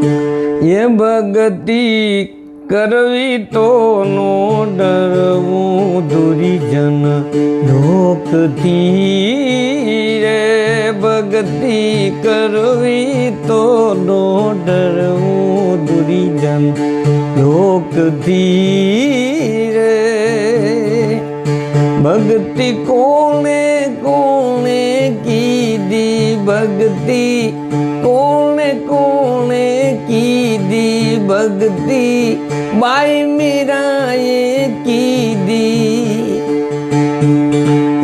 એ ભક્તિ કરવી તો નો ડરવું દુરીજન લોકથી રે ભક્તિ કરવી તો નો ડરવું દુરીજન લોકથી રે ભક્તિ કોને કોને કીધી ભક્તિ કોને કોને કીધી ભક્તિ બાઈ મીરાએ કીધી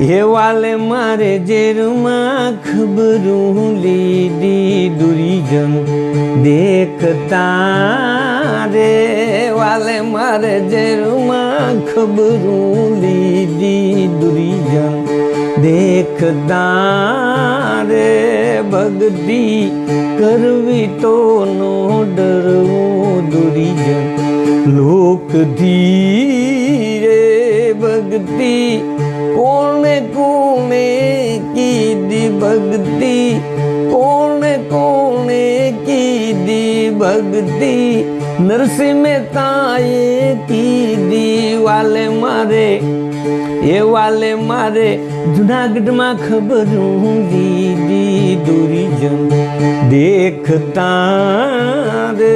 હે વાલે મારે જેરમાં ખબરું લીધી દુરીજન દેખતા રે વાલે મારે જેરમાં ખબરું લીધી દુરીજન દેખતા રે ભક્તિ કરવી તો નો ડરવું દુરીજન લોકથી રે ભક્તિ કોને કોને કીધી ભક્તિ કોને કોને કીધી ભક્તિ નરસિંહ મહેતાએ કીધી વાલે મારે એ વાલે મારે જુનાગઢમાં ખબરું લીધી દુરીજન દેખતા રે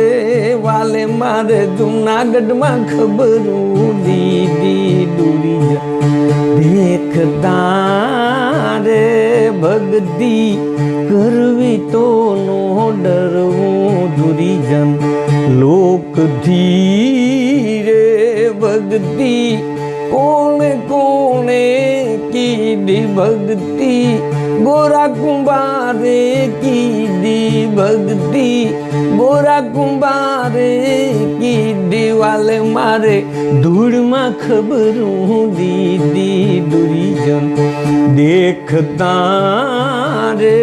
વાલે મારે જુનાગઢમાં ખબરું લીધી દુરીજન દેખતા રે ભક્તિ કરવી તો નો ડરવું દુરીજન લોકથી રે ભક્તિ કોને કોને કીધી ભક્તિ ગોરા કુંભારે કીધી ભક્તિ ગોરા કુંભારે કીધી વાલે મારે ધૂળમાં ખબરું દીધી દુરીજન દેખતા રે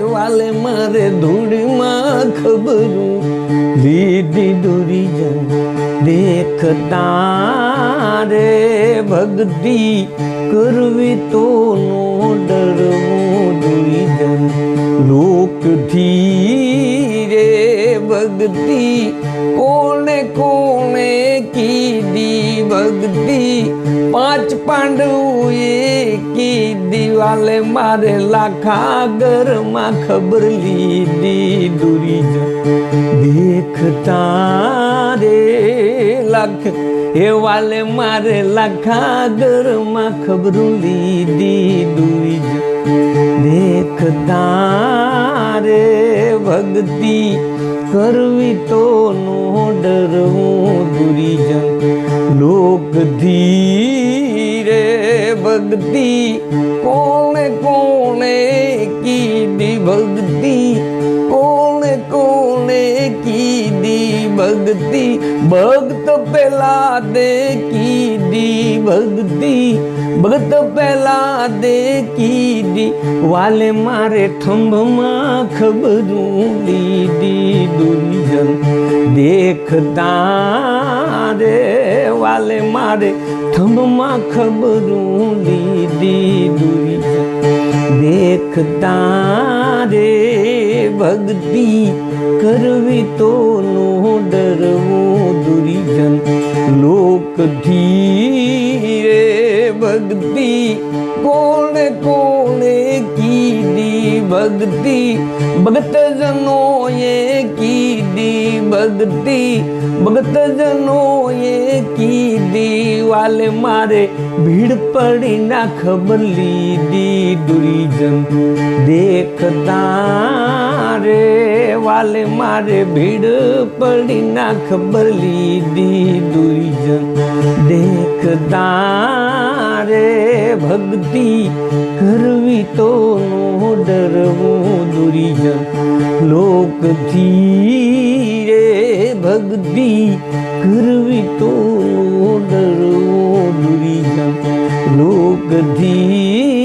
વાલે મારે ધૂળમાં ખબરું લીધી દુરીજન દેખતા રે ભક્તિ કરવી તો નો ડરવું દુરીજન લોકથી રે ભક્તિ કોને કોને કીધી ભક્તિ પાંચ પાંડવોએ કીધી વાલે મારે લાખાગરમાં ખબર લીધી દુરીજન દેખતા રે લાખ હે વાલે મારે લાખાગરમાં ખબરું લીધી દુરીજન દેખતા રે ભક્તિ કરવી તો નો ડરવું દુરીજન લોકથી રે ભક્તિ કોને કોને કીધી ભક્તિ કોને કોને કીધી ભક્તિ ભક્ત પેલા દે કીધી ભક્તિ ભક્ત પેલા દે કીધી વાલે મારે થંભમાં ખબરું લીધી દુરીજન દેખતા રે વાલે મારે થંભમાં ખબરું લીધી દુરીજન દેખતા રે ભક્તિ કરવી તો નો ડરવું દુરીજન લોકથી રે ભક્તિ કોને કોને કીધી ભક્તિ ભગત જનોએ કીધી ભક્તિ ભગત જનોએ કીધી વાલે મારે ભીડ પડી ના ખબર લીધી દુરીજન દેખતા રે વાલે મારે ભીડ પડી ના ખબર લીધી દુરીજન દેખતા રે ભક્તિ કરવી તો નો ડરવું દુરીજન લોકથી રે ભક્તિ કરવી તો નો ડરવું દુરીજન લોકથી